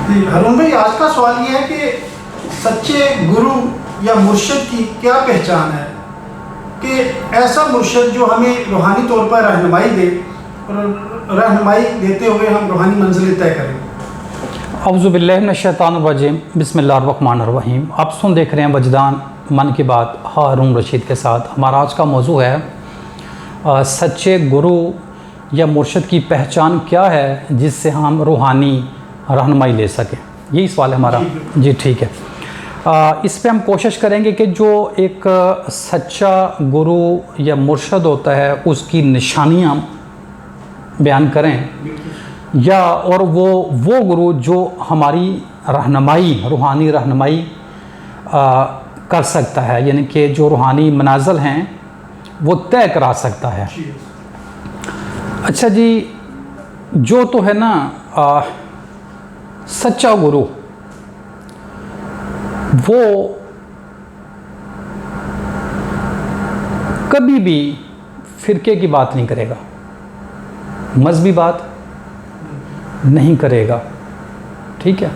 जी हारून भाई, आज का सवाल ये है कि सच्चे गुरु या मुर्शिद की क्या पहचान है, कि ऐसा मुर्शिद जो हमें रूहानी तौर पर रहनुमाई दे और रहनुमाई देते हुए हम रूहानी मंजिल तय करें। औज़ुबिल्लाहि मिनश्शैतानिर्रजीम, बिस्मिल्लाहिर्रहमानिर्रहीम। आप देख रहे हैं वजदान मन की बात हारून रशीद के साथ। हमारा आज का मौजू है सच्चे गुरु या मुर्शिद की पहचान क्या है जिससे हम रूहानी रहनुमाई ले सकें। यही सवाल है हमारा। जी ठीक है। इस पे हम कोशिश करेंगे कि जो एक सच्चा गुरु या मुर्शिद होता है उसकी निशानियाँ बयान करें, या और वो गुरु जो हमारी रहनुमाई, रूहानी रहनुमाई कर सकता है, यानी कि जो रूहानी मनाज़िल हैं वो तय करा सकता है। अच्छा जी, जो तो है ना सच्चा गुरु, वो कभी भी फ़िरके की बात नहीं करेगा, मज़हबी बात नहीं करेगा। ठीक है,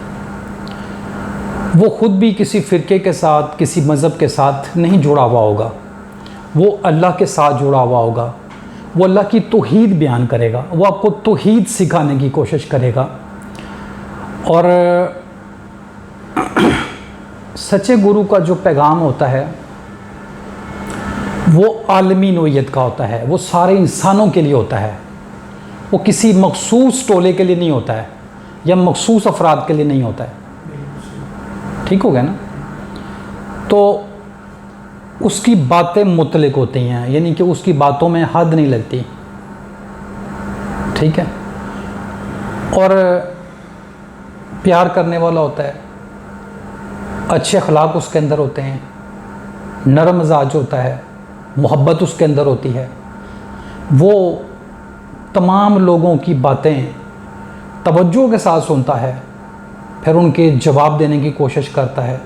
वो ख़ुद भी किसी फ़िरके के साथ, किसी मज़हब के साथ नहीं जुड़ा हुआ होगा, वो अल्लाह के साथ जुड़ा हुआ होगा। वो अल्लाह की तौहीद बयान करेगा, वो आपको तौहीद सिखाने की कोशिश करेगा। और सच्चे गुरु का जो पैगाम होता है वो आलमी नौइयत का होता है, वो सारे इंसानों के लिए होता है, वो किसी मखसूस टोले के लिए नहीं होता है या मखसूस अफराद के लिए नहीं होता है। ठीक हो गया ना। तो उसकी बातें मुतलक होती हैं, यानी कि उसकी बातों में हद नहीं लगती। ठीक है, और प्यार करने वाला होता है, अच्छे अखलाक उसके अंदर होते हैं, नरम मिजाज होता है, मोहब्बत उसके अंदर होती है। वो तमाम लोगों की बातें तवज्जो के साथ सुनता है, फिर उनके जवाब देने की कोशिश करता है।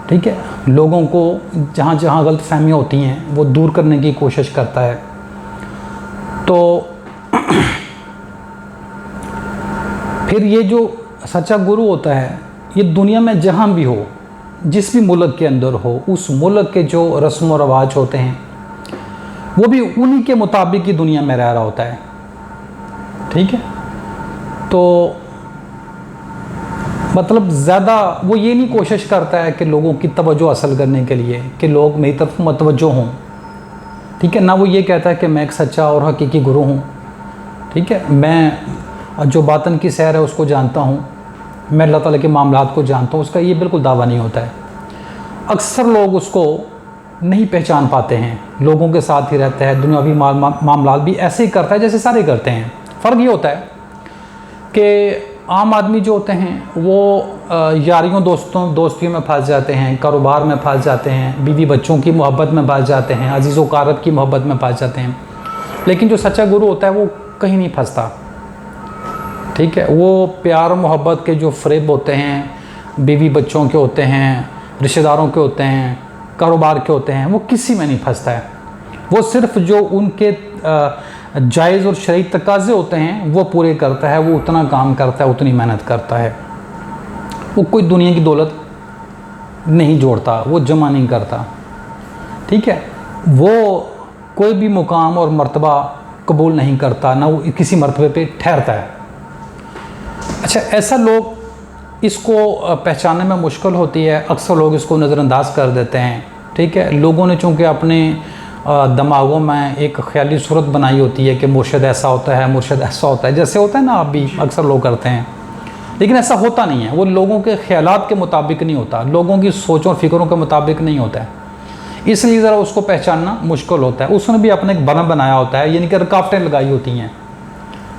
ठीक है, लोगों को जहाँ जहाँ गलत फहमियाँ होती हैं वो दूर करने की कोशिश करता है। तो फिर ये जो सच्चा गुरु होता है, ये दुनिया में जहाँ भी हो, जिस भी मुल्क के अंदर हो, उस मुल्क के जो रस्म व रवाज होते हैं वो भी उन्हीं के मुताबिक ही दुनिया में रह रहा होता है। ठीक है, तो मतलब ज़्यादा वो ये नहीं कोशिश करता है कि लोगों की तवज्जो हासिल करने के लिए कि लोग मेरी तरफ मतवज्जो हों। ठीक है ना, वो ये कहता है कि मैं एक सच्चा और हकीकी गुरु हूँ। ठीक है, मैं जो बातन की सैर है उसको जानता हूँ, मैं अल्लाह ताला के मामलात को जानता हूँ, उसका ये बिल्कुल दावा नहीं होता है। अक्सर लोग उसको नहीं पहचान पाते हैं, लोगों के साथ ही रहता है, दुनियावी मामलात भी ऐसे ही करता है जैसे सारे करते हैं। फ़र्क ये होता है कि आम आदमी जो होते हैं वो यारियों दोस्तियों में फंस जाते हैं, कारोबार में फंस जाते हैं, बीवी बच्चों की मोहब्बत में फंस जाते हैं, अजीज़ व क़ारब की मोहब्बत में फंस जाते हैं। लेकिन जो सच्चा गुरु होता है वो कहीं नहीं फंसता। ठीक है, वो प्यार मोहब्बत के जो फ़रेब होते हैं, बीवी बच्चों के होते हैं, रिश्तेदारों के होते हैं, कारोबार के होते हैं, वो किसी में नहीं फंसता है। वो सिर्फ़ जो उनके जायज़ और शरई तकाज़े होते हैं वो पूरे करता है, वो उतना काम करता है, उतनी मेहनत करता है। वो कोई दुनिया की दौलत नहीं जोड़ता, वो जमा नहीं करता। ठीक है, वो कोई भी मुकाम और मर्तबा कबूल नहीं करता, ना वो किसी मर्तबे पे ठहरता है। अच्छा, ऐसा लोग इसको पहचानने में मुश्किल होती है, अक्सर लोग इसको नज़रअंदाज कर देते हैं। ठीक है, लोगों ने चूँकि अपने दिमागों में एक ख्याली सूरत बनाई होती है कि मुर्शिद ऐसा होता है, मुर्शिद ऐसा होता है, जैसे होता है ना, आप भी अक्सर लोग करते हैं। लेकिन ऐसा होता नहीं है, वो लोगों के ख्यालात के मुताबिक नहीं होता, लोगों की सोचों और फिक्रों के मुताबिक नहीं होता है, इसलिए ज़रा उसको पहचानना मुश्किल होता है। उसने भी अपने एक बना बनाया होता है, यानी कि रुकावटें लगाई होती हैं।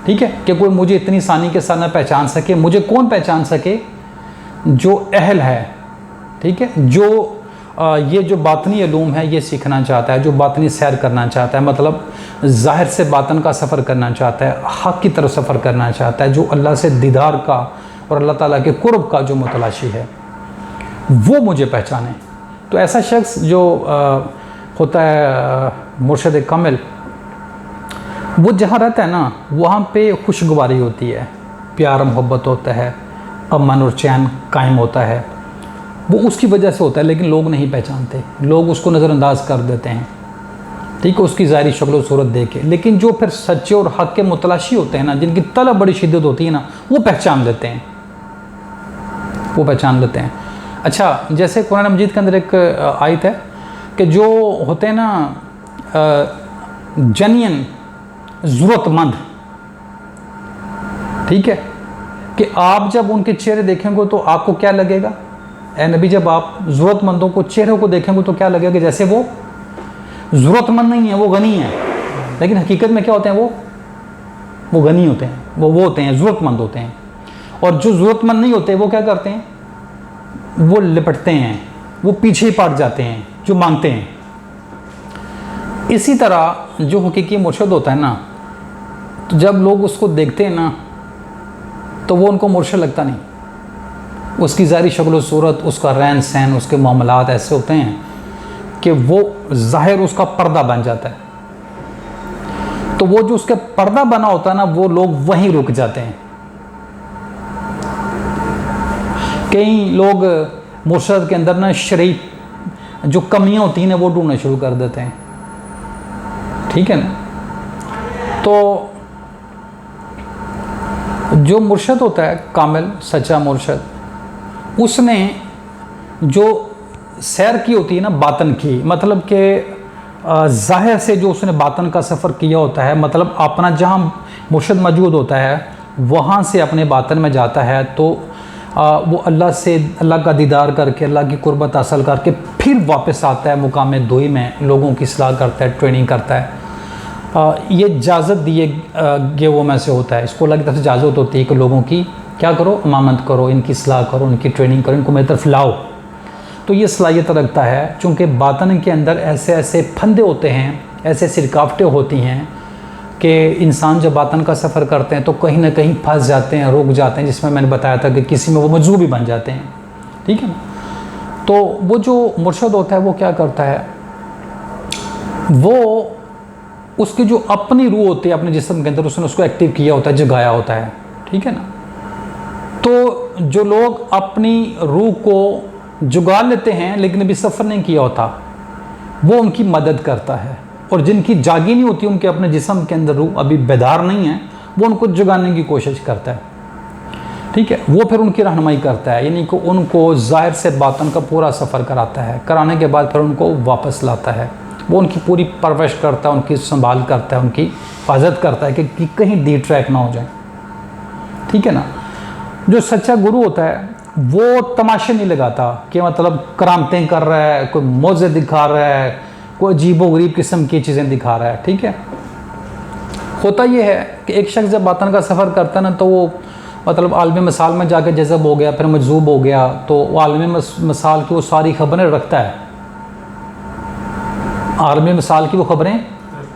ठीक है, कि कोई मुझे इतनी आसानी के साथ न पहचान सके। मुझे कौन पहचान सके? जो अहल है। ठीक है, जो ये जो बातनी इल्म है ये सीखना चाहता है, जो बातनी सैर करना चाहता है, मतलब ज़ाहिर से बातन का सफ़र करना चाहता है, हक़ की तरफ सफ़र करना चाहता है, जो अल्लाह से दीदार का और अल्लाह ताला के कुर्ब का जो मुतलाशी है, वो मुझे पहचाने। तो ऐसा शख्स जो होता है मुर्शिद कामिल, वो जहाँ रहता है ना, वहाँ पे खुशगवारी होती है, प्यार मोहब्बत होता है, अमन और चैन कायम होता है, वो उसकी वजह से होता है, लेकिन लोग नहीं पहचानते, लोग उसको नज़रअंदाज कर देते हैं, ठीक है, उसकी ज़ाहिरी शक्ल और सूरत देख के। लेकिन जो फिर सच्चे और हक़ के मुतलाशी होते हैं ना, जिनकी तलब बड़ी शिद्दत होती है ना, वो पहचान लेते हैं, वो पहचान लेते हैं। अच्छा, जैसे कुरान मजीद के अंदर एक आयत है कि जो होते हैं ना जनियन ज़रूरतमंद, ठीक है, कि आप जब उनके चेहरे देखेंगे तो आपको क्या लगेगा? ए नबी, जब आप ज़रूरतमंदों को चेहरे को देखेंगे तो क्या लगेगा? जैसे वो ज़रूरतमंद नहीं है, वो गनी है, लेकिन हकीकत में क्या होते हैं? वो गनी होते हैं, वो होते हैं, ज़रूरतमंद होते हैं। और जो ज़रूरतमंद नहीं होते वो क्या करते हैं? वो लिपटते हैं, वो पीछे पड़ जाते हैं, जो मांगते हैं। इसी तरह जो हकीकी मुर्शिद होता है ना, तो जब लोग उसको देखते हैं ना, तो वो उनको मुर्शिद लगता नहीं। उसकी ज़ाहिरी शक्ल सूरत, उसका रहन सहन, उसके मामलात ऐसे होते हैं कि वो ज़ाहिर उसका पर्दा बन जाता है। तो वो जो उसके पर्दा बना होता है ना, वो लोग वहीं रुक जाते हैं। कई लोग मुर्शिद के अंदर ना शरीफ जो कमियां होती हैं ना, वो ढूंढना शुरू कर देते हैं, ठीक है ना। तो जो मुर्शिद होता है कामिल, सच्चा मुर्शिद, उसने जो सैर की होती है ना बातन की, मतलब कि ज़ाहिर से जो उसने बातन का सफ़र किया होता है, मतलब अपना जहाँ मुर्शिद मौजूद होता है वहाँ से अपने बातन में जाता है, तो वो अल्लाह से, अल्लाह का दीदार करके, अल्लाह की कुर्बत हासिल करके फिर वापस आता है मुकाम दोई में, लोगों की इस्लाह करता है, ट्रेनिंग करता है। ये इजाज़त दिए गए वो में से होता है, इसको अल्लाह की तरफ से इजाज़त होती है कि लोगों की क्या करो, इमामत करो, इनकी इस्लाह करो, इनकी ट्रेनिंग करो, इनको मेरी तरफ लाओ। तो ये सलाहियत रखता है, चूँकि बातन के अंदर ऐसे ऐसे फंदे होते हैं, ऐसे ऐसी रुकावटें होती हैं कि इंसान जब बातन का सफ़र करते हैं तो कहीं ना कहीं फंस जाते हैं, रुक जाते हैं, जिसमें मैंने बताया था कि किसी में वो मजबूर भी बन जाते हैं, ठीक है ना। तो वो जो मुर्शिद होता है वो क्या करता है, वो उसकी जो अपनी रूह होती है अपने जिस्म के अंदर, उसने उसको एक्टिव किया होता है, जगाया होता है, ठीक है ना। तो जो लोग अपनी रूह को जुगा लेते हैं लेकिन अभी सफ़र नहीं किया होता, वो उनकी मदद करता है। और जिनकी जागी नहीं होती, उनके अपने जिस्म के अंदर रूह अभी बेदार नहीं है, वो उनको जगाने की कोशिश करता है, ठीक है। वो फिर उनकी रहनुमाई करता है, यानी कि उनको ज़ाहिर से बातन का पूरा सफ़र कराता है, कराने के बाद फिर उनको वापस लाता है। वो उनकी पूरी परवरिश करता है, उनकी संभाल करता है, उनकी हिफाजत करता है कि कहीं डी ट्रैक ना हो जाए, ठीक है ना। जो सच्चा गुरु होता है वो तमाशे नहीं लगाता कि मतलब करामतें कर रहा है, कोई मौजे दिखा रहा है, कोई अजीबोगरीब किस्म की चीज़ें दिखा रहा है, ठीक है। होता ये है कि एक शख्स जब बातन का सफ़र करता है ना, तो वो मतलब आलमी मिसाल में जाके जज़ब हो गया, फिर मजजूब हो गया, तो वो आलमी मिसाल की वो सारी खबरें रखता है, आलमी मिसाल की वो खबरें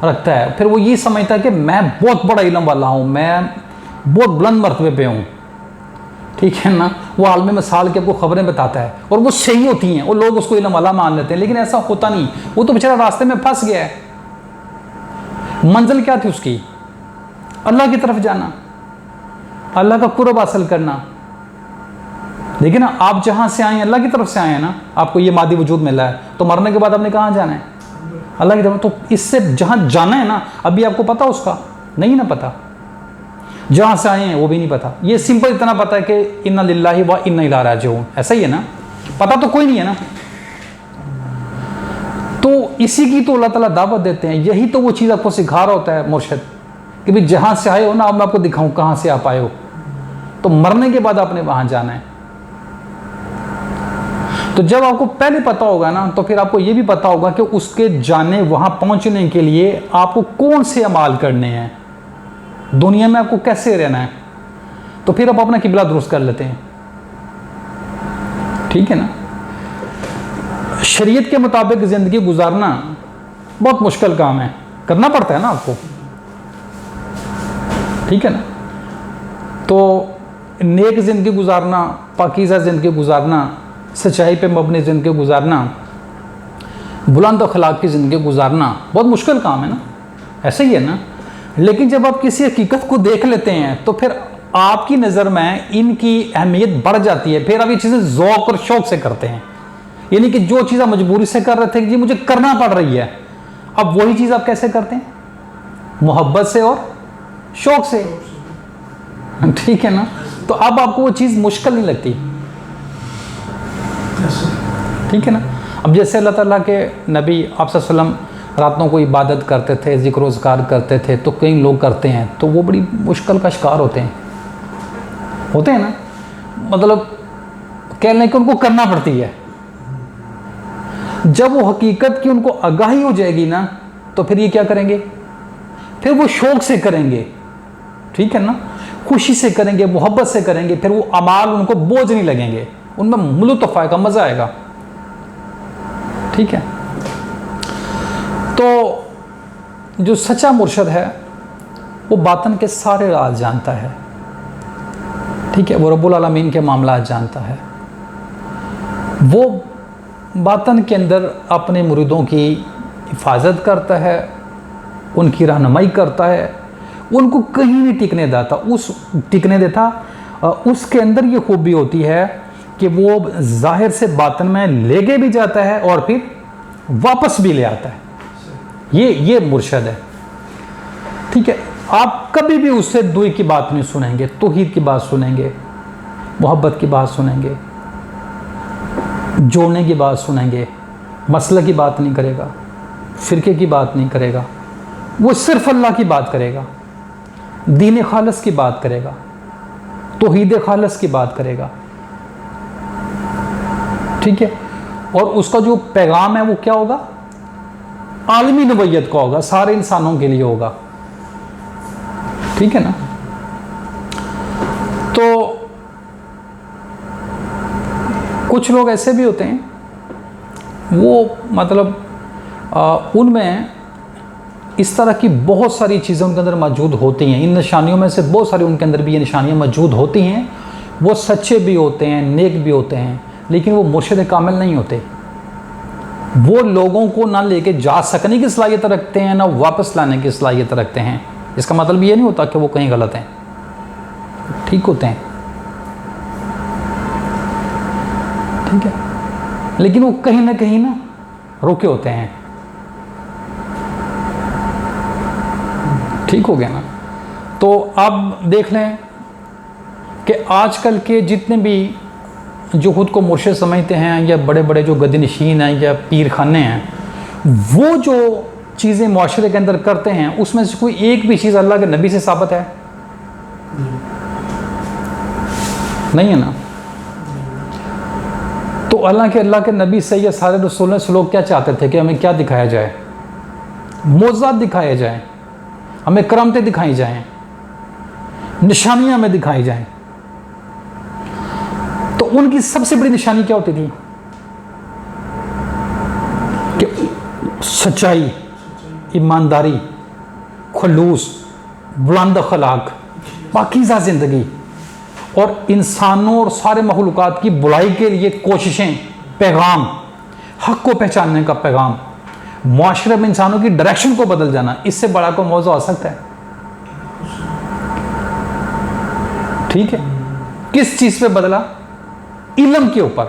रखता है। फिर वो ये समझता है कि मैं बहुत बड़ा इल्म वाला हूँ, मैं बहुत बुलंद मरतबे पे हूँ, ठीक है ना। वो आलमी मिसाल की आपको खबरें बताता है और वो सही होती हैं, और लोग उसको इल्म वाला मान लेते हैं, लेकिन ऐसा होता नहीं। वो तो बेचारा रास्ते में फंस गया है। मंजिल क्या थी उसकी? अल्लाह की तरफ जाना, अल्लाह का कुर्ब हासिल करना। देखिए ना, आप जहाँ से आए हैं अल्लाह की तरफ से आए हैं ना, आपको ये मादी वजूद मिला है, तो मरने के बाद आपने कहाँ जाना है? अल्लाह की तरफ। तो इससे जहाँ जाना है ना, अभी आपको पता उसका नहीं ना पता, जहाँ से आए हैं वो भी नहीं पता। ये सिंपल इतना पता है कि इन्ना लिल्लाहि व इन्ना इलैहि राजिऊन, ऐसा ही है ना, पता तो कोई नहीं है ना। तो इसी की तो अल्लाह ताला दावत देते हैं, यही तो वो चीज़ आपको सिखा रहा होता है मुर्शिद कि भाई जहाँ से आए हो ना, अब मैं आपको दिखाऊं कहाँ से आप आए हो, तो मरने के बाद आपने वहाँ जाना है। तो जब आपको पहले पता होगा ना, तो फिर आपको ये भी पता होगा कि उसके जाने, वहाँ पहुँचने के लिए आपको कौन से अमाल करने हैं, दुनिया में आपको कैसे रहना है, तो फिर आप अपना किबला दुरुस्त कर लेते हैं, ठीक है ना। शरीयत के मुताबिक ज़िंदगी गुजारना बहुत मुश्किल काम है, करना पड़ता है ना आपको, ठीक है ना। तो नेक ज़िंदगी गुजारना, पाकीज़ा ज़िंदगी गुजारना, सच्चाई पे मबनी ज़िंदगी गुजारना, बुलंद अखलाक की ज़िंदगी गुजारना बहुत मुश्किल काम है ना, ऐसा ही है ना। लेकिन जब आप किसी हकीकत को देख लेते हैं तो फिर आपकी नज़र में इनकी अहमियत बढ़ जाती है, फिर आप ये चीज़ें ज़ौक़ और शौक़ से करते हैं। यानी कि जो चीज़ आप मजबूरी से कर रहे थे कि जी मुझे करना पड़ रही है, अब वही चीज़ आप कैसे करते हैं? मोहब्बत से और शौक़ से। ठीक है ना? तो अब आपको वो चीज़ मुश्किल नहीं लगती। ठीक है ना? अब जैसे अल्लाह ताला के नबी आप सल्लल्लाहु अलैहि वसल्लम रातों को इबादत करते थे, ज़िक्र वज़कार करते थे, तो कई लोग करते हैं तो वो बड़ी मुश्किल का शिकार होते हैं ना, मतलब कह लें कि उनको करना पड़ती है। जब वो हकीकत की उनको आगाही हो जाएगी ना, तो फिर ये क्या करेंगे? फिर वो शौक़ से करेंगे। ठीक है ना? खुशी से करेंगे, मोहब्बत से करेंगे, फिर वो अमाल उनको बोझ नहीं लगेंगे, उनमें लुत्फ़ आएगा, मज़ा आएगा। ठीक है? तो जो सच्चा मुर्शद है वो बातन के सारे राज जानता है। ठीक है? वो रब्बुल आलमीन के मामला जानता है। वो बातन के अंदर अपने मुरीदों की हिफाजत करता है, उनकी रहनुमाई करता है, उनको कहीं नहीं टिकने देता। उसके अंदर ये खूबी होती है कि वो ज़ाहिर से बातन में लेके भी जाता है और फिर वापस भी ले आता है। ये मुर्शद है। ठीक है? आप कभी भी उससे दुई की बात नहीं सुनेंगे, तौहीद की बात सुनेंगे, मोहब्बत की बात सुनेंगे, जोड़ने की बात सुनेंगे, मसला की बात नहीं करेगा, फ़िरके की बात नहीं करेगा, वो सिर्फ अल्लाह की बात करेगा, दीन खालस की बात करेगा, तौहीद खालस की बात करेगा। ठीक है? और उसका जो पैगाम है वो क्या होगा? आलमी नबूवत का होगा, सारे इंसानों के लिए होगा। ठीक है ना? तो कुछ लोग ऐसे भी होते हैं, वो मतलब उनमें इस तरह की बहुत सारी चीज़ें उनके अंदर मौजूद होती हैं। इन निशानियों में से बहुत सारी उनके अंदर भी ये निशानियाँ मौजूद होती हैं। वो सच्चे भी होते हैं, नेक भी होते हैं, लेकिन वो मुर्शिद कामिल नहीं होते। वो लोगों को ना लेके जा सकने की सलाहियत रखते हैं, ना वापस लाने की सलाहियत रखते हैं। इसका मतलब ये नहीं होता कि वो कहीं गलत हैं, ठीक होते हैं। ठीक है? लेकिन वो कहीं ना कहीं ना रुके होते हैं। ठीक हो गया ना? तो अब देख लें कि आजकल के जितने भी जो खुद को मुर्शिद समझते हैं, या बड़े बड़े जो गद्दी नशीन हैं या पीर खाने हैं, वो जो चीज़ें माशरे के अंदर करते हैं, उसमें से कोई एक भी चीज़ अल्लाह के नबी से साबित है? नहीं है ना? तो अल्लाह के नबी से या सारे रसूलों से लोग क्या चाहते थे कि हमें क्या दिखाया जाए? मोज़ात दिखाया जाए, हमें करामतें दिखाई जाएं, निशानियां हमें दिखाई जाएं। तो उनकी सबसे बड़ी निशानी क्या होती थी? कि सच्चाई, ईमानदारी, खलूस, बुलंद अखलाक, पाकीज़ा ज़िंदगी, और इंसानों और सारे मखलूक़ात की बुराई के लिए कोशिशें, पैगाम, हक़ को पहचानने का पैगाम, मुआशरे में इंसानों की डायरेक्शन को बदल जाना। इससे बड़ा कोई मौज़ू आ सकता है? ठीक है? किस चीज़ पे बदला? इल्म के ऊपर।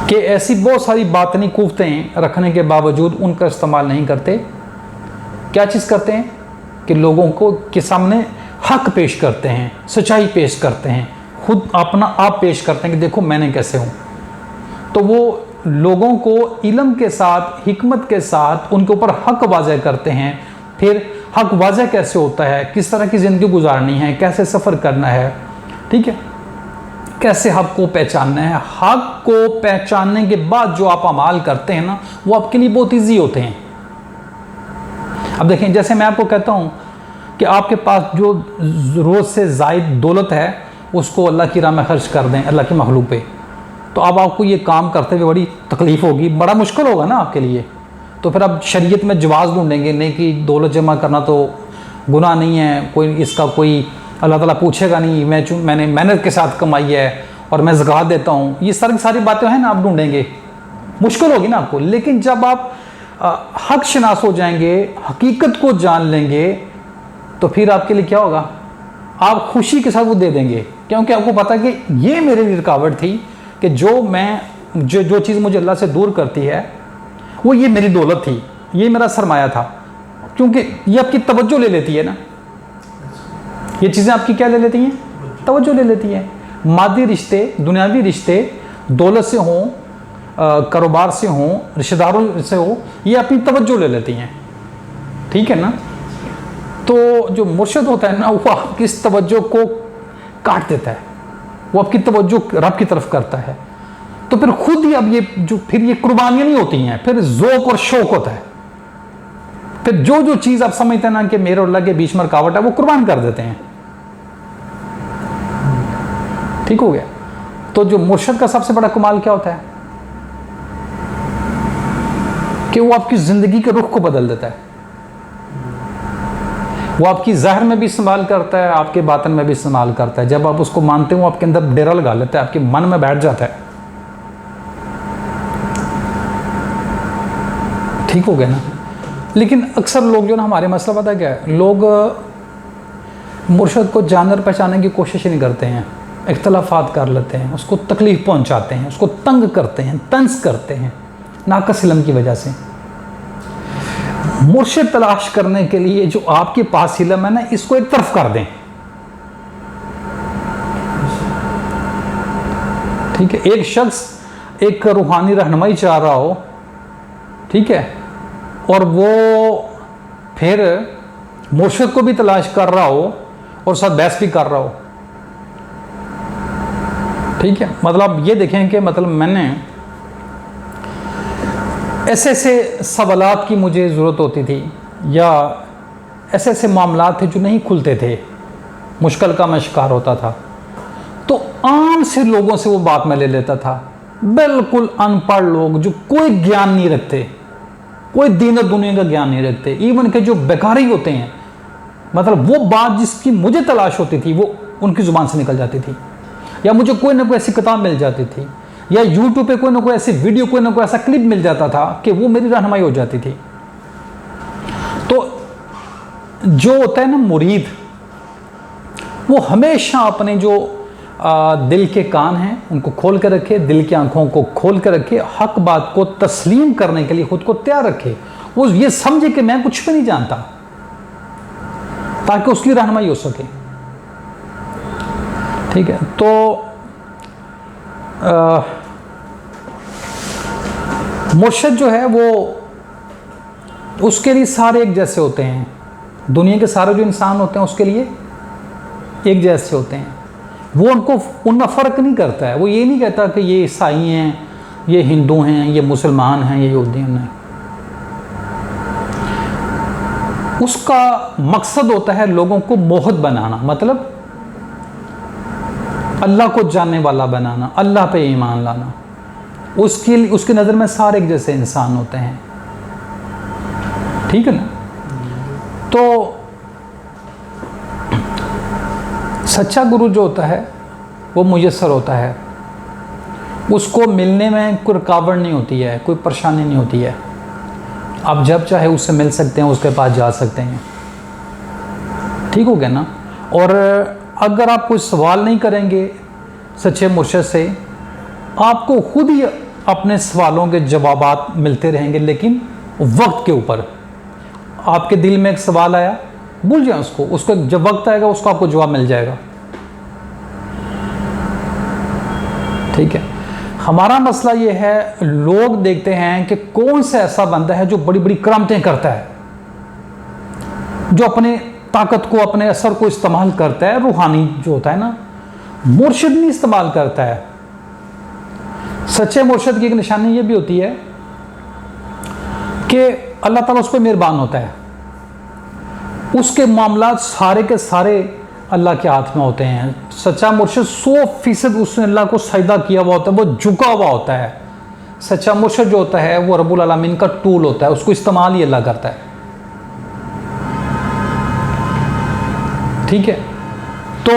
कि ऐसी बहुत सारी बातनी कुफ्तें रखने के बावजूद उनका इस्तेमाल नहीं करते। क्या चीज़ करते हैं? कि लोगों को के सामने हक पेश करते हैं, सच्चाई पेश करते हैं, खुद अपना आप पेश करते हैं कि देखो मैंने कैसे हूँ। तो वो लोगों को इल्म के साथ, हिकमत के साथ उनके ऊपर हक वाज़ह करते हैं। फिर हक वाज़ह कैसे होता है, किस तरह की ज़िंदगी गुजारनी है, कैसे सफ़र करना है, ठीक है, कैसे हक को पहचानना है। हक को पहचानने के बाद जो आप अमाल करते हैं ना, वो आपके लिए बहुत ईजी होते हैं। अब देखें, जैसे मैं आपको कहता हूँ कि आपके पास जो रोज़ से ज़ायद दौलत है उसको अल्लाह की राह में खर्च कर दें, अल्लाह की मखलूक पे, तो अब आपको ये काम करते हुए बड़ी तकलीफ़ होगी, बड़ा मुश्किल होगा ना आपके लिए। तो फिर अब शरीयत में जवाज़ ढूंढेंगे, नहीं कि दौलत जमा करना तो गुनाह नहीं है, कोई इसका कोई अल्लाह ताला पूछेगा नहीं, मैंने मेहनत के साथ कमाई है और मैं ज़कात देता हूँ। ये सारी बातें हैं ना, आप ढूंढेंगे, मुश्किल होगी ना आपको। लेकिन जब आप हक शनास हो जाएंगे, हकीकत को जान लेंगे, तो फिर आपके लिए क्या होगा, आप खुशी के साथ वो दे देंगे, क्योंकि आपको पता है कि ये मेरे लिए रुकावट थी कि जो चीज़ मुझे अल्लाह से दूर करती है वो ये मेरी दौलत थी, ये मेरा सरमाया था, क्योंकि ये आपकी तवज्जो ले लेती है ना, ये चीज़ें आपकी क्या ले लेती हैं, तवज्जो ले लेती हैं। मादी रिश्ते, दुनियावी रिश्ते, दौलत से हों, कारोबार से हों, रिश्तेदारों से हो, ये अपनी तवज्जो ले लेती हैं, ठीक है ना। तो जो मुर्शिद होता है ना, वो आपकी इस तवज्जो को काट देता है, वो आपकी तवज्जो रब की तरफ करता है। तो फिर खुद ही अब ये कुर्बानियाँ नहीं होती हैं, फिर ज़ौक़ और शौक़ होता है। फिर जो चीज़ आप समझते हैं ना कि मेरे और अल्लाह के बीच में रुकावट है, वो कुर्बान कर देते हैं। ठीक हो गया। तो जो मुर्शिद का सबसे बड़ा कमाल क्या होता है कि वो आपकी ज़िंदगी के रुख को बदल देता है। वो आपकी ज़ाहिर में भी इस्तेमाल करता है, आपके बातन में भी इस्तेमाल करता है। जब आप उसको मानते हो, आपके अंदर डेरा लगा लेता है, आपके मन में बैठ जाता है। ठीक हो गया ना। लेकिन अक्सर लोग जो ना, हमारे मसला पता क्या है, लोग मुर्शिद को जानकर पहचानने की कोशिश नहीं करते हैं, इख्तलाफात कर लेते हैं, उसको तकलीफ़ पहुंचाते हैं, उसको तंग करते हैं, तंज करते हैं नाक़िस इल्म की वजह से। मुर्शिद तलाश करने के लिए जो आपके पास इल्म है ना, इसको एक तरफ कर दें। ठीक है। एक शख्स एक रूहानी रहनुमाई चाह रहा हो, ठीक है, और वो फिर मुर्शिद को भी तलाश कर रहा हो और साथ बहस भी कर रहा हो, ठीक है। मतलब ये देखें कि मतलब मैंने ऐसे ऐसे सवालात की मुझे ज़रूरत होती थी, या ऐसे ऐसे मामलात थे जो नहीं खुलते थे, मुश्किल का मैं शिकार होता था, तो आम से लोगों से वो बात मैं ले लेता था, बिल्कुल अनपढ़ लोग जो कोई ज्ञान नहीं रखते, कोई दीन और दुनिया का ज्ञान नहीं रखते, इवन के जो बेकारी होते हैं, मतलब वो बात जिसकी मुझे तलाश होती थी वो उनकी ज़ुबान से निकल जाती थी, या मुझे कोई ना कोई ऐसी किताब मिल जाती थी, या यूट्यूब पे कोई ना कोई ऐसी वीडियो, कोई ना कोई ऐसा क्लिप मिल जाता था कि वो मेरी रहनुमाई हो जाती थी। तो जो होता है ना मुरीद, वो हमेशा अपने जो दिल के कान हैं उनको खोल कर रखे, दिल की आंखों को खोल कर रखे, हक बात को तस्लीम करने के लिए खुद को तैयार रखे। वो ये समझे कि मैं कुछ भी नहीं जानता, ताकि उसकी रहनुमाई हो सके। ठीक है। तो मुर्शिद जो है वो, उसके लिए सारे एक जैसे होते हैं, दुनिया के सारे जो इंसान होते हैं उसके लिए एक जैसे होते हैं। वो उनका फ़र्क नहीं करता है। वो ये नहीं कहता कि ये ईसाई हैं, ये हिंदू हैं, ये मुसलमान हैं, ये यहूदी हैं, नहीं। उसका मकसद होता है लोगों को मोहत बनाना, मतलब अल्लाह को जानने वाला बनाना, अल्लाह पे ईमान लाना। उसकी नज़र में सारे एक जैसे इंसान होते हैं, ठीक है ना। तो सच्चा गुरु जो होता है वो मुयस्सर होता है, उसको मिलने में कोई रुकावट नहीं होती है, कोई परेशानी नहीं होती है। आप जब चाहे उससे मिल सकते हैं, उसके पास जा सकते हैं। ठीक हो गया ना। और अगर आप कोई सवाल नहीं करेंगे सच्चे मुर्शिद से, आपको खुद ही अपने सवालों के जवाबात मिलते रहेंगे, लेकिन वक्त के ऊपर। आपके दिल में एक सवाल आया, भूल जाए उसको जब वक्त आएगा उसको आपको जवाब मिल जाएगा। ठीक है। हमारा मसला ये है, लोग देखते हैं कि कौन सा ऐसा बंदा है जो बड़ी बड़ी करामतें करता है, जो अपने ताकत को, अपने असर को इस्तेमाल करता है। रूहानी जो होता है ना, मुर्शिद नहीं इस्तेमाल करता है। सच्चे मुर्शिद की एक निशानी ये भी होती है कि अल्लाह ताला उस पर मेहरबान होता है, उसके मामलात सारे के सारे अल्लाह के हाथ में होते हैं। सच्चा मुर्शिद 100% उसने अल्लाह को सजदा किया हुआ होता है, वो झुका हुआ होता है। सच्चा मुर्शिद जो होता है वो रब्बुल आलमीन का टूल होता है, उसको इस्तेमाल ही अल्लाह करता है। ठीक है। तो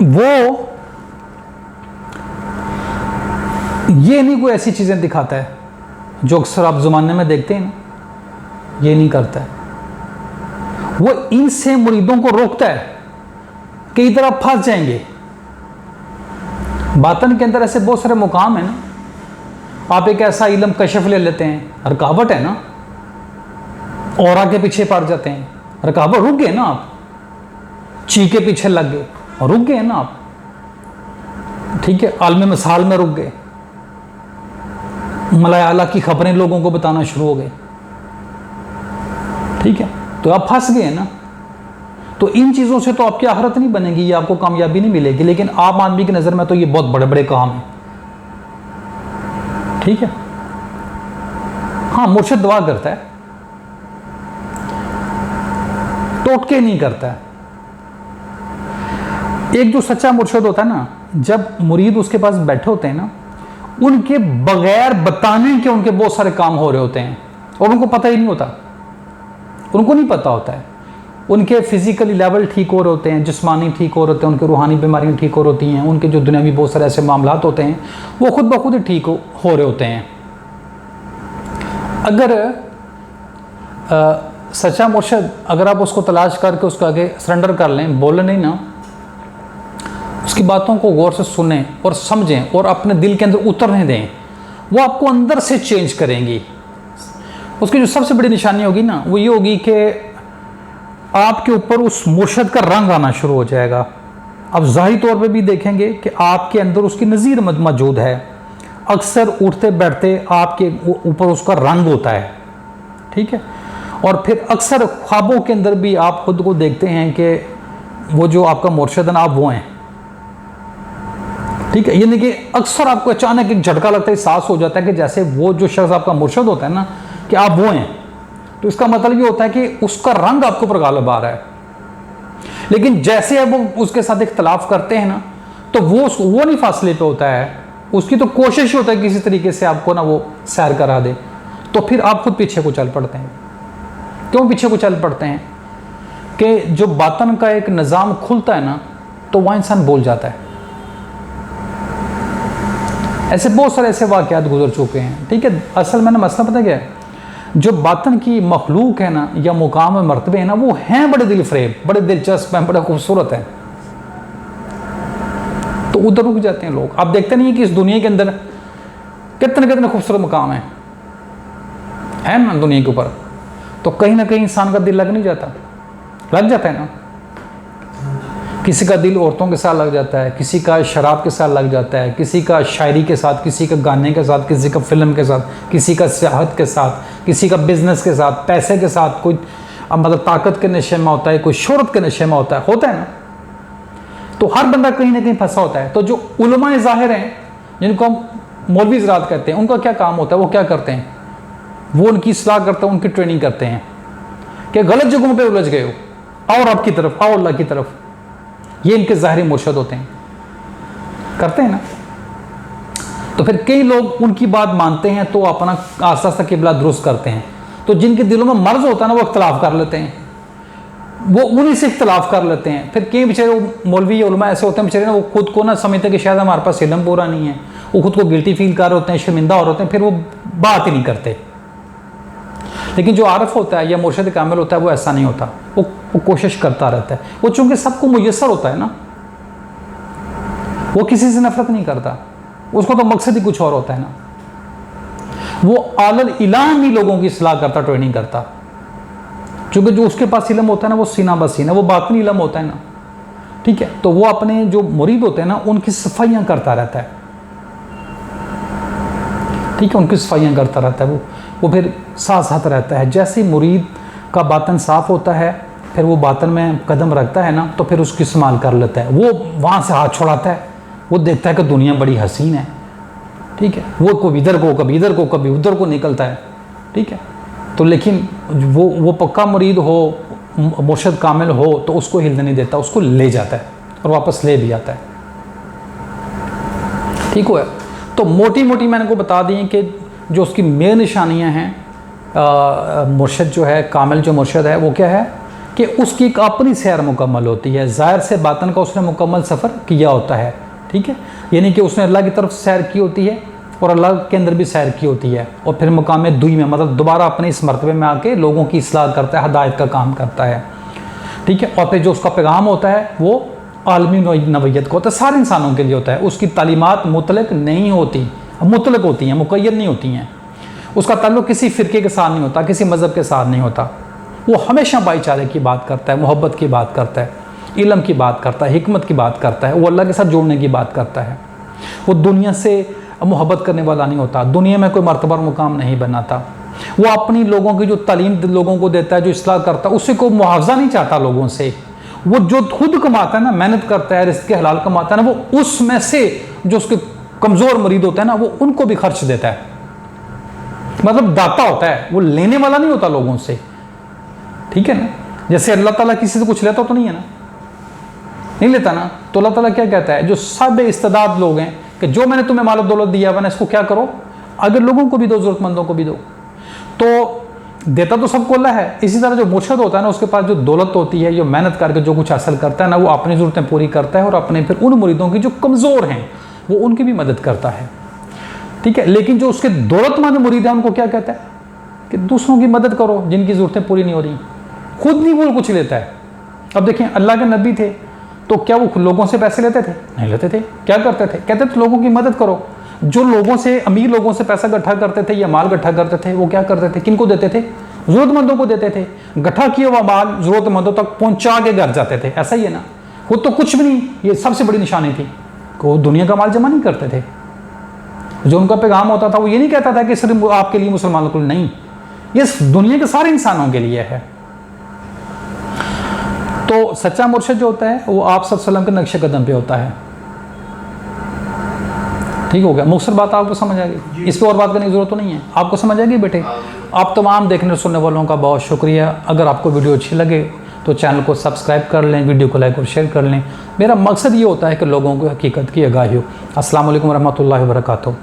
वो ये नहीं कोई ऐसी चीज़ें दिखाता है जो अक्सर आप ज़माने में देखते हैं ना, ये नहीं करता है। वो इनसे मुरीदों को रोकता है कि इधर आप फंस जाएंगे। बातन के अंदर ऐसे बहुत सारे मुकाम है ना, आप एक ऐसा इल्म कशफ ले लेते हैं, रुकावट है ना, और आगे पीछे पड़ जाते हैं, रुकावट, रुक गए ना आप, ची के पीछे लग गए और रुक गए ना आप, ठीक है, आलम मिसाल में रुक गए, मलायाला की खबरें लोगों को बताना शुरू हो गए, ठीक है, तो आप फंस गए ना। तो इन चीज़ों से तो आपकी आखिरत नहीं बनेगी, ये आपको कामयाबी नहीं मिलेगी, लेकिन आम आदमी की नज़र में तो ये बहुत बड़े बड़े काम हैं, ठीक है। हाँ, मुर्शिद दुआ करता है, टोटके नहीं करता है। एक जो सच्चा मुर्शिद होता है ना, जब मुरीद उसके पास बैठे होते हैं ना, उनके बगैर बताने के उनके बहुत सारे काम हो रहे होते हैं और उनको पता ही नहीं होता, उनको नहीं पता होता है। उनके फिजिकली लेवल ठीक हो रहे होते हैं, जिस्मानी ठीक हो रहे होते हैं, उनके रूहानी बीमारियां ठीक हो रही होती हैं, उनके जो दुनियावी बहुत सारे ऐसे मामलात होते हैं वो खुद ब खुद ही ठीक हो रहे होते हैं। अगर सच्चा मुर्शिद, अगर आप उसको तलाश करके उसको आगे सरेंडर कर लें, बोले नहीं ना, उसकी बातों को गौर से सुनें और समझें और अपने दिल के अंदर उतरने दें, वो आपको अंदर से चेंज करेंगी। उसकी जो सबसे बड़ी निशानी होगी ना, वो ये होगी कि आपके ऊपर उस मुर्शिद का रंग आना शुरू हो जाएगा। आप ज़ाहिरी तौर पे भी देखेंगे कि आपके अंदर उसकी नज़ीर मौजूद है। अक्सर उठते बैठते आपके ऊपर उसका रंग होता है, ठीक है। और फिर अक्सर ख्वाबों के अंदर भी आप खुद को देखते हैं कि वो जो आपका मुर्शिद है ना, आप वो हैं, ठीक है। यानी कि अक्सर आपको अचानक एक झटका लगता है, एहसास हो जाता है कि जैसे वो जो शख्स आपका मुर्शिद होता है ना, कि आप वो हैं। तो इसका मतलब ये होता है कि उसका रंग आपको पर गालिब आ रहा है। लेकिन जैसे अब वो उसके साथ इख्तलाफ करते हैं ना, तो वो नहीं फासले पे होता है, उसकी तो कोशिश होता है किसी तरीके से आपको ना वो सैर करा दे, तो फिर आप खुद पीछे को चल पड़ते हैं। क्यों पीछे को चल पड़ते हैं? कि जो बातन का एक निज़ाम खुलता है ना, तो वहाँ इंसान बोल जाता है। ऐसे बहुत सारे ऐसे वाक़यात गुजर चुके हैं, ठीक है। असल में ना मसला पता क्या है, जो बातन की मखलूक है ना, या मुकाम और मरतबे हैं ना, वो हैं बड़े दिल फरेब, बड़े दिलचस्प हैं, बड़े खूबसूरत हैं, तो उधर रुक जाते हैं लोग। आप देखते नहीं है कि इस दुनिया के अंदर कितने कितने खूबसूरत मुकाम हैं, है ना दुनिया के ऊपर, तो कहीं ना कहीं इंसान का दिल लग नहीं जाता? लग जाता है ना। किसी का दिल औरतों के साथ लग जाता है, किसी का शराब के साथ लग जाता है, किसी का शायरी के साथ, किसी का गाने के साथ, किसी का फिल्म के साथ, किसी का सियाहत के साथ, किसी का बिजनेस के साथ, पैसे के साथ, कोई मतलब ताकत के नशे में होता है, कोई शोहरत के नशे में होता है ना। तो हर बंदा कहीं ना कहीं फंसा होता है। तो जो उलमाए ज़ाहिर हैं, जिनको हम मौलवी ज़रात कहते हैं, उनका क्या काम होता है? वो क्या करते हैं? वो उनकी इस्लाह करते हैं, उनकी ट्रेनिंग करते हैं कि गलत जगहों पे उलझ गए हो, और आपकी तरफ आओ, अल्लाह की तरफ। ये इनके ज़ाहिरी मुर्शिद होते हैं, करते हैं ना। तो फिर कई लोग उनकी बात मानते हैं तो अपना आस्ता आस्ता किबला दुरुस्त करते हैं। तो जिनके दिलों में मर्ज होता है ना, वो इख्तलाफ कर लेते हैं, वो उन्हीं से इख्तलाफ कर लेते हैं। फिर कई बेचारे मौलवी उलमा ऐसे होते हैं बेचारे ना, वो खुद को ना समझते कि शायद हमारे पास इल्म पूरा नहीं है, वो खुद को गिल्टी फील कर रहे होते हैं, शर्मिंदा हो रहे होते हैं, फिर वो बात ही नहीं करते। लेकिन जो आरफ होता है या मुर्शिद कामिल होता है, वो ऐसा नहीं होता, वो कोशिश करता रहता है। वो चूंकि सबको मुयस्सर होता है ना, वो किसी से नफरत नहीं करता, उसको तो मकसद ही कुछ और होता है ना। वो आलल इलाम ही लोगों की इस्लाह करता, ट्रेनिंग करता। चूंकि जो उसके पास इल्म होता है ना, वो सीना बसीना, वो बातिनी इल्म होता है ना, ठीक है। तो वो अपने जो मुरीद होते हैं ना, उनकी सफाइयाँ करता रहता है, ठीक है, उनकी सफाइयाँ करता रहता है। वो फिर साथ साथ रहता है। जैसे ही मुरीद का बातन साफ़ होता है, फिर वो बातन में कदम रखता है ना, तो फिर उसकी इस्तेमाल कर लेता है। वो वहाँ से हाथ छुड़ाता है, वो देखता है कि दुनिया बड़ी हसीन है, ठीक है। वो कभी इधर को, कभी इधर को, कभी उधर को निकलता है, ठीक है। तो लेकिन वो पक्का मुरीद हो, मुर्शिद कामिल हो, तो उसको हिलने नहीं देता, उसको ले जाता है और वापस ले भी आता है, ठीक हो। तो मोटी मोटी मैंने को बता दी कि जो उसकी मेन निशानियां हैं मुर्शिद जो है, कामिल जो मुर्शिद है, वो क्या है कि उसकी एक अपनी सैर मुकम्मल होती है। ज़ाहिर से बातन का उसने मुकम्मल सफ़र किया होता है, ठीक है। यानी कि उसने अल्लाह की तरफ सैर की होती है और अल्लाह के अंदर भी सैर की होती है, और फिर मुकाम दुई में मतलब दोबारा अपने इस मरतबे में आके लोगों की इस्लाह करता है, हदायत का काम करता है। ठीक है। और फिर जो उसका पैगाम होता है वो आलमी नवैयत का होता है, सारे इंसानों के लिए होता है। उसकी तालीमात मुतलक नहीं होती, मुतलक होती हैं, मुक़य्यद नहीं होती हैं। उसका ताल्लुक़ किसी फ़िरके के साथ नहीं होता, किसी मज़हब के साथ नहीं होता। वो हमेशा भाईचारे की बात करता है, मोहब्बत की बात करता है, इल्म की बात करता है, हिकमत की बात करता है, वो अल्लाह के साथ जोड़ने की बात करता है। वो दुनिया से मोहब्बत करने वाला नहीं होता, दुनिया में कोई मर्तबा और मुकाम नहीं बनाता। वो अपनी लोगों की जो तालीम लोगों को देता है, जो इस्लाह करता है, उससे कोई मुआवजा नहीं चाहता लोगों से। वो जो खुद कमाता है ना, मेहनत करता है, रिज़्क़ हलाल कमाता है ना, वो उसमें से जो उसके कमज़ोर मरीद होता है ना, वो उनको भी खर्च देता है। मतलब दाता होता है, वो लेने वाला नहीं होता लोगों से, ठीक है ना। जैसे अल्लाह ताला किसी से कुछ लेता तो नहीं है ना, नहीं लेता ना। तो अल्लाह ताला क्या कहता है, जो सब इस्तेदाद लोग हैं कि जो मैंने तुम्हें माल दौलत दिया मैंने इसको क्या करो, अगर लोगों को भी दो, ज़रूरतमंदों को भी दो। तो देता तो सबको अल्लाह है। इसी तरह जो मुर्शद होता है ना, उसके पास जो दौलत होती है, जो मेहनत करके जो कुछ हासिल करता है ना, वो अपनी ज़रूरतें पूरी करता है और अपने फिर उन मुरीदों की जो कमज़ोर हैं वो उनकी भी मदद करता है, ठीक है। लेकिन जो उसके दौलतमंद मुरीद हैं उनको क्या कहता है कि दूसरों की मदद करो जिनकी ज़रूरतें पूरी नहीं हो रही, खुद नहीं वो कुछ लेता है। अब देखें, अल्लाह के नबी थे तो क्या वो लोगों से पैसे लेते थे? नहीं लेते थे। क्या करते थे? कहते थे लोगों की मदद करो। जो लोगों से, अमीर लोगों से पैसा इकट्ठा करते थे या माल इकट्ठा करते थे, वो क्या करते थे, किनको देते थे? ज़रूरतमंदों को देते थे। इकट्ठा किया हुआ माल ज़रूरतमंदों तक पहुंचा के घर जाते थे। ऐसा ही है ना, वो तो कुछ भी नहीं, ये सबसे बड़ी निशानी थी कि वो दुनिया का माल जमा नहीं करते थे। जो उनका पैगाम होता था वो ये नहीं कहता था कि सिर्फ आपके लिए, मुसलमानों के लिए नहीं, ये दुनिया के सारे इंसानों के लिए है। तो सच्चा मुर्शिद जो होता है वो आप सल्लल्लाहु अलैहि वसल्लम के नक्शे कदम पे होता है। ठीक हो गया, मुख्तसर बात आपको समझ आ गई, इस पर और बात करने की जरूरत तो नहीं है, आपको समझ आ गई बेटे। आप तमाम देखने सुनने वालों का बहुत शुक्रिया। अगर आपको वीडियो अच्छी लगे तो चैनल को सब्सक्राइब कर लें, वीडियो को लाइक और शेयर कर लें। मेरा मकसद ये होता है कि लोगों को हकीकत की आगाही हो। अस्सलाम वालेकुम रहमतुल्लाहि व बरकातहू।